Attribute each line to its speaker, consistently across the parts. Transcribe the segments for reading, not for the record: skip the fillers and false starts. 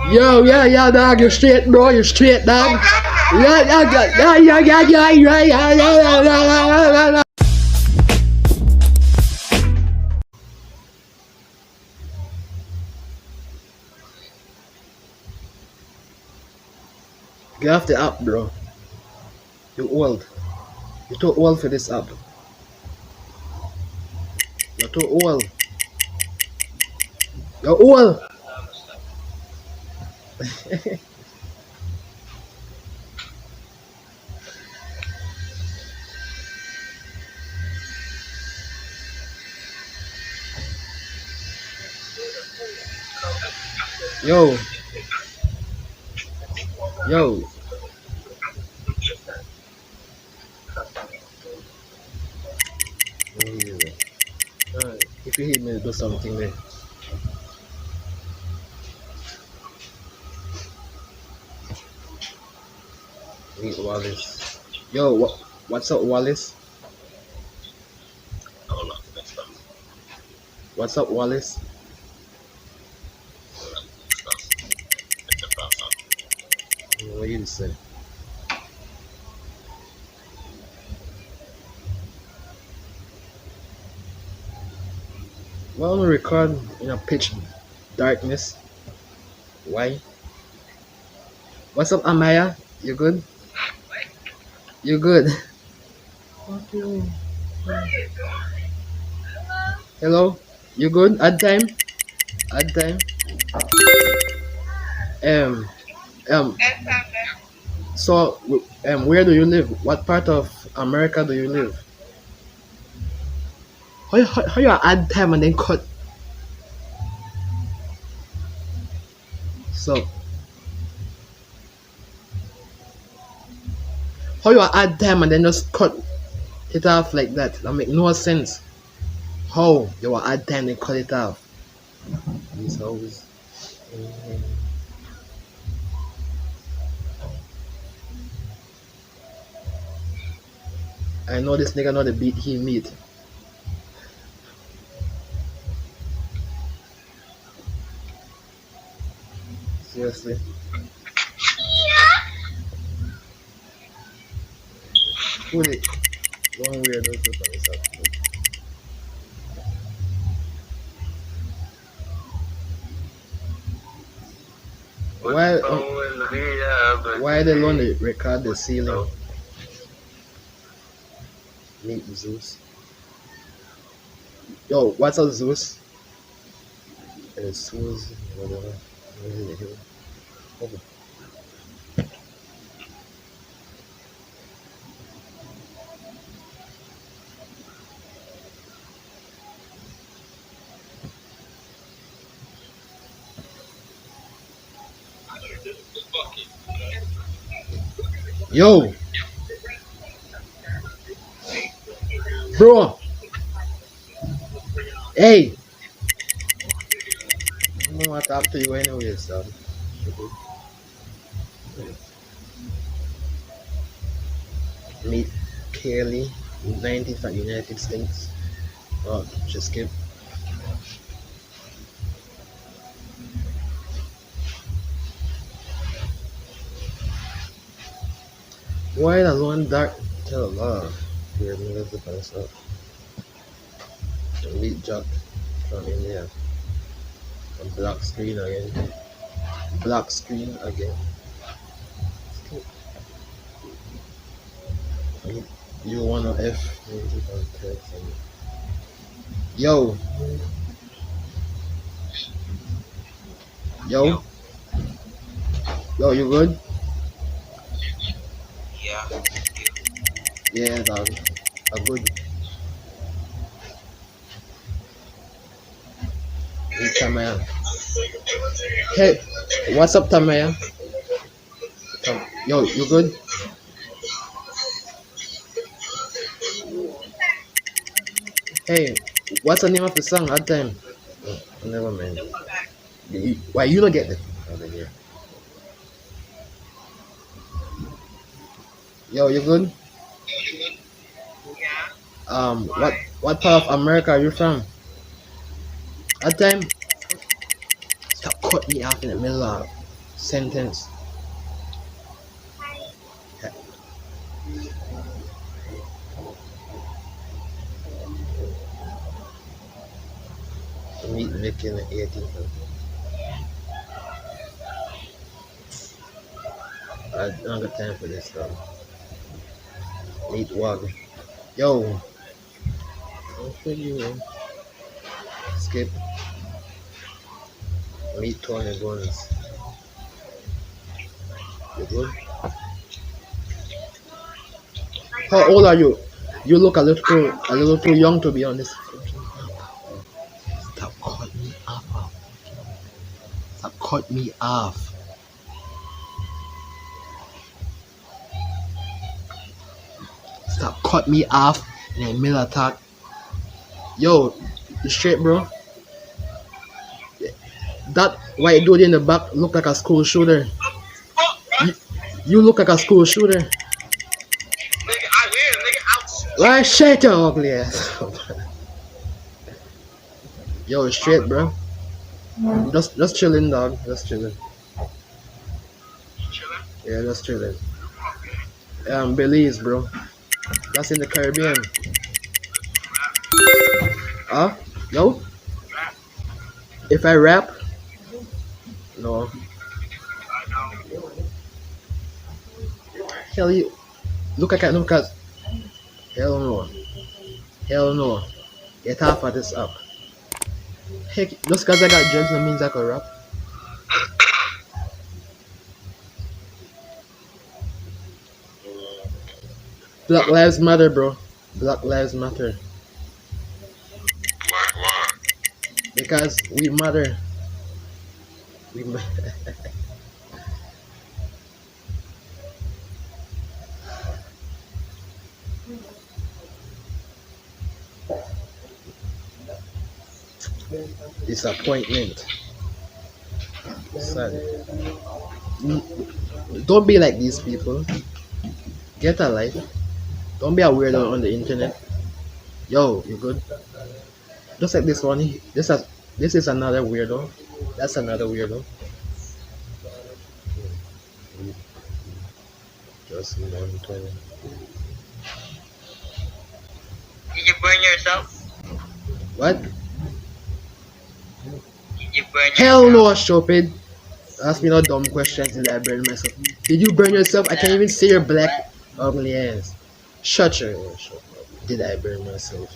Speaker 1: Yo, yeah, dog, you're straight, bro, you're straight, dog. Yeah. Get off the app, bro. You're old. You're too old for this app. You're too old. You're old. Yo, yo. If you hit me, do something, man. Meet Wallace. Yo, what's up, Wallace? What's up, Wallace? What you say? Well, we record in a pitch darkness. Why? What's up, Amaya? You good? You good? Hello? You good? Odd time? Odd time? Um, um. So, where do you live? What part of America do you live? How you add time and then cut? So, how you add time and then just cut it off like that? That make no sense. How you will add time and cut it off? It's always. I know this nigga know the beat he meet. Seriously. Who the one weirdo is on this up? Why they only record the ceiling? Meet Zeus. Yo, what's up, Zeus? It's Zeus, whatever. Okay. Yo, bro. Hey, I don't know what up to you anyway, son. Meet Kelly, 90th at United States. Oh, just skip. Why does one dark tell love? Here, niggas the best up. Meet Jack from India. And black screen again. Black screen again. You wanna F music on text and Yo, you good?
Speaker 2: Yeah.
Speaker 1: Yeah, dog. I'm good. Hey, Tamaya. Hey, what's up, Tamaya? Yo, you good? Hey, what's the name of the song? That time. Oh, never mind. Why you don't get it? Over here. Yo, you good?
Speaker 2: Yeah.
Speaker 1: What part of America are you from? That time. Stop cutting me off in the middle of. Sentence. Meet Vicky in the 18th. I don't got time for this stuff. Meet Wag. Yo. I'll show you. Skip. Meet Tony Guns. You good? How old are you? You look a little too young to be on this. Stop cutting me off. Stop cutting me off. Stop cut me off in a middle attack. Yo, you straight, bro? That white dude in the back look like a school shooter. You look like a school shooter.
Speaker 2: Nigga, I will, nigga, I'll
Speaker 1: Why shut your ugly ass? Yo, straight, bro. Just chilling, dog. Just chilling.
Speaker 2: chilling.
Speaker 1: Yeah, just chilling. Belize, bro. That's in the Caribbean. Huh? Yo? If I rap? No. Hell you. Look at hell no. Hell no. Get half of this up. Heck, just cause I got dreads, that means I can rap. Black Lives Matter, bro. Black Lives Matter.
Speaker 2: Why?
Speaker 1: Because we matter. We ma- Disappointment. Sad. Don't be like these people. Get a life. Don't be a weirdo on the internet. Yo, you good? Just like this one. This is another weirdo. That's another weirdo. Just 120.
Speaker 2: Did you burn yourself?
Speaker 1: What?
Speaker 2: Did you burn
Speaker 1: Hell no, stupid. Ask me no dumb questions. Did I burn myself? Did you burn yourself? I can't even see your black ugly ass. Shut your shut up. Did I burn myself?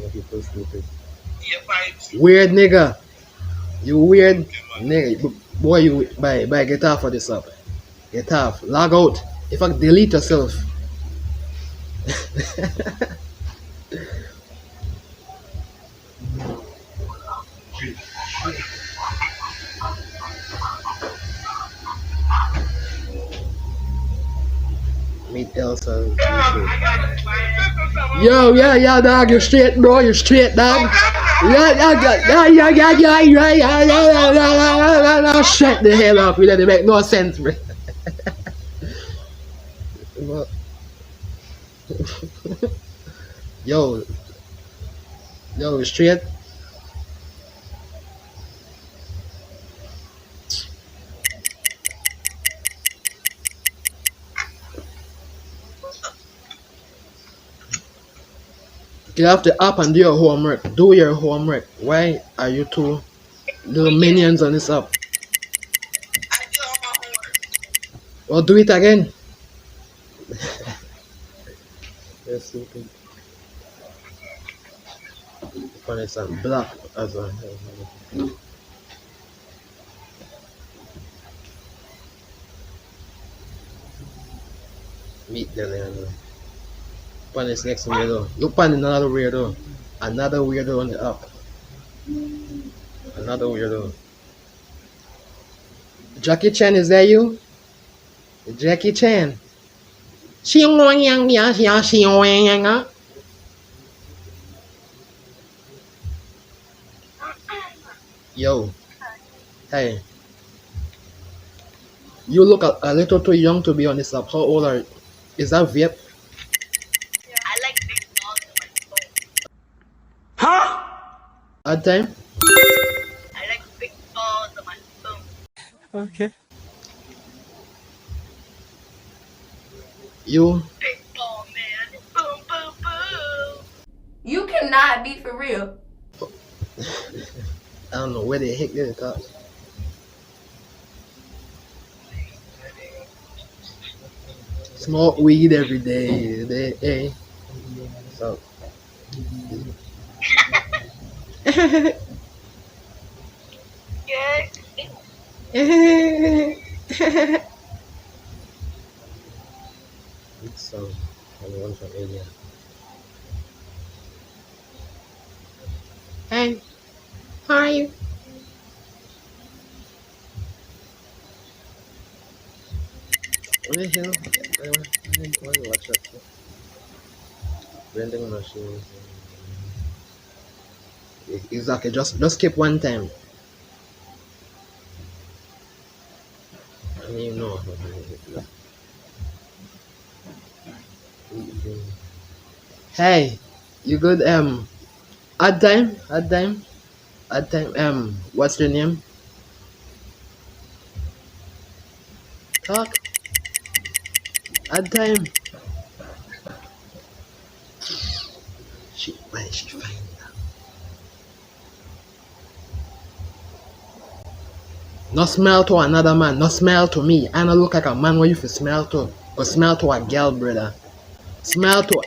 Speaker 1: Yeah, people stupid.
Speaker 2: Your pipes?
Speaker 1: Weird nigga. You weird nigga. Boy, you bye get off of this up. Get off. Log out. In fact, delete yourself. Meet Elsa. Yo, yeah, dog. You're straight, bro. You're straight, dog. Yeah. Shut the hell up. You let it make no sense, bro. Yo, straight. You have to up and do your homework. Do your homework. Why are you two little minions on this app?
Speaker 2: I did all my homework.
Speaker 1: Well, do it again. You're stupid. Funny, some black as well. Meet the Leandro. Pan is next weirdo. Look, Pan, another weirdo. Another weirdo on the app. Another weirdo. Jackie Chan, is that you? Jackie Chan. Yo. Hey. You look a little too young to be on this app. How old are you? Is that vape?
Speaker 2: I like big
Speaker 1: Odd time?
Speaker 2: I like big balls on my boom.
Speaker 3: Okay.
Speaker 1: You?
Speaker 2: Big ball, man. Boom, boom, boom.
Speaker 4: You cannot be for real.
Speaker 1: I don't know where the heck they talk. Smoke weed every day. Hey. So.
Speaker 2: Yeah.
Speaker 1: It's one from India. Hey, how are you? What the hell? Why you watch that? Vending machines. Exactly. Just skip one time. I don't even know. Hey, you good? Odd time. Odd time. Odd time. What's your name? Talk. Odd time. Why is she fine? No smell to another man. No smell to me. I don't look like a man where you feel smell to. Or smell to a girl, brother. Smell to.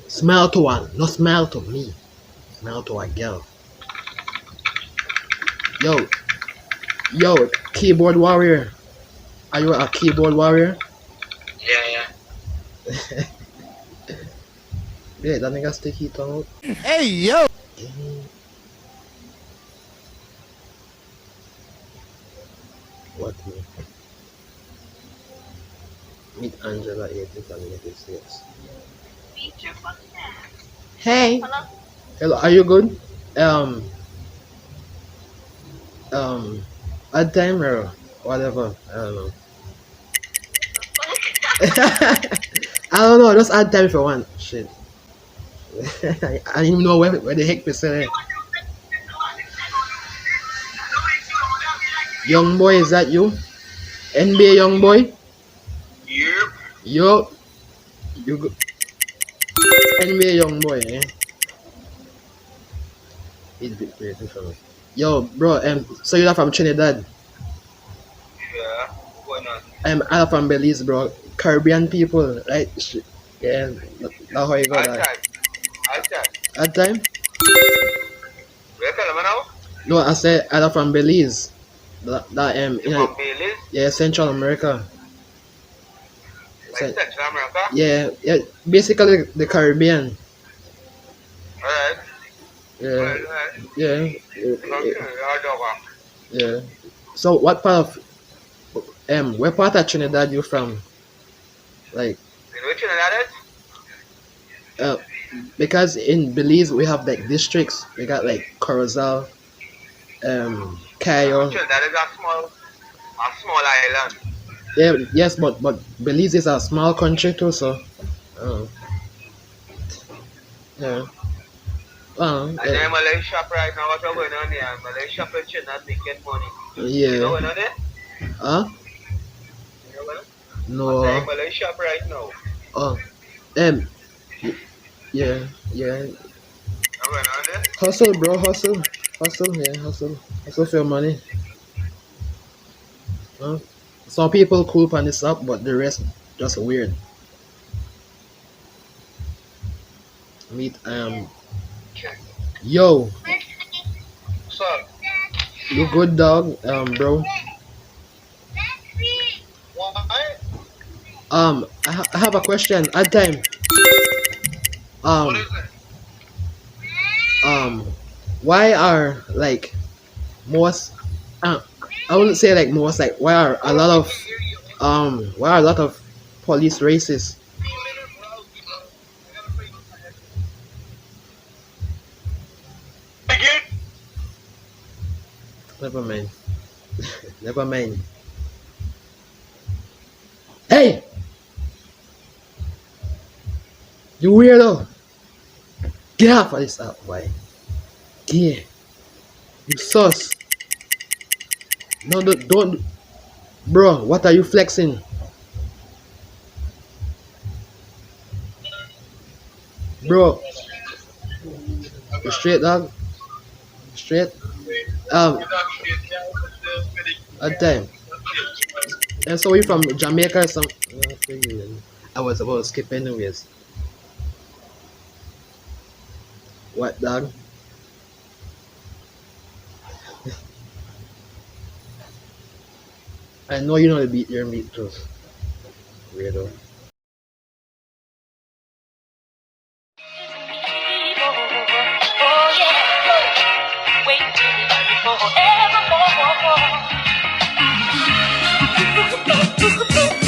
Speaker 1: Smell to one. No smell to me. Smell to a girl. Yo, keyboard warrior. Are you a keyboard warrior?
Speaker 2: Yeah.
Speaker 1: Yeah, that nigga sticky tongue out.
Speaker 3: Hey, yo!
Speaker 1: What me? Meet Angela 80 and 86.
Speaker 2: Meet your fucking ass.
Speaker 1: Hey.
Speaker 2: Hello?
Speaker 1: Hello, are you good? Um, odd time or whatever. I don't know. I don't know, just odd time if you want. Shit. I don't even know where the heck we say. Young boy, is that you? NBA young boy?
Speaker 2: Yep.
Speaker 1: Yo, you go. NBA young boy, eh? He's a bit crazy for me. Yo, bro, so you're from Trinidad?
Speaker 2: Yeah. Why not?
Speaker 1: I'm from Belize, bro. Caribbean people, right? Yeah, that's how you got that. At time?
Speaker 2: Where tell me now?
Speaker 1: No, I said I'm from Belize. That
Speaker 2: You from Belize?
Speaker 1: yeah, Central America.
Speaker 2: Like Central America?
Speaker 1: Yeah, basically the Caribbean.
Speaker 2: Alright.
Speaker 1: Yeah, yeah,
Speaker 2: Okay,
Speaker 1: yeah. So what part of where part of Trinidad you from? Like,
Speaker 2: in which Trinidad is?
Speaker 1: uh, because in Belize we have like districts. We got like Corozal, Cayo.
Speaker 2: Trinidad is a small island.
Speaker 1: Yeah, yes, but Belize is a small country too, so. Yeah.
Speaker 2: And then Malay shop right now, what's going on there? Malay shop in Trinidad making money.
Speaker 1: Yeah.
Speaker 2: You know what on there?
Speaker 1: Huh?
Speaker 2: You know what?
Speaker 1: No.
Speaker 2: I'm saying Malay shop right now.
Speaker 1: Oh. Yeah.
Speaker 2: You know what on there?
Speaker 1: Hustle, bro. Hustle. Yeah, hustle. Hustle for your money. Huh? Some people cool on this up, but the rest just weird. Meet Yo,
Speaker 2: So,
Speaker 1: you good dog, bro?
Speaker 2: why?
Speaker 1: I have a question. At time.
Speaker 2: What is it?
Speaker 1: Why are like most I wouldn't say like most, like why are a lot of police racist?
Speaker 2: Again?
Speaker 1: Never mind. Never mind. Hey! You weirdo! Get off of this app, boy. Yeah. You sus. No, don't. Bro, what are you flexing? Bro. You straight, dog? Straight? At time. And so we from Jamaica or some. I was about to skip anyways. What, dog? I know you know to beat your meat too. Weirdo.
Speaker 5: Oh yeah, wait till forevermore.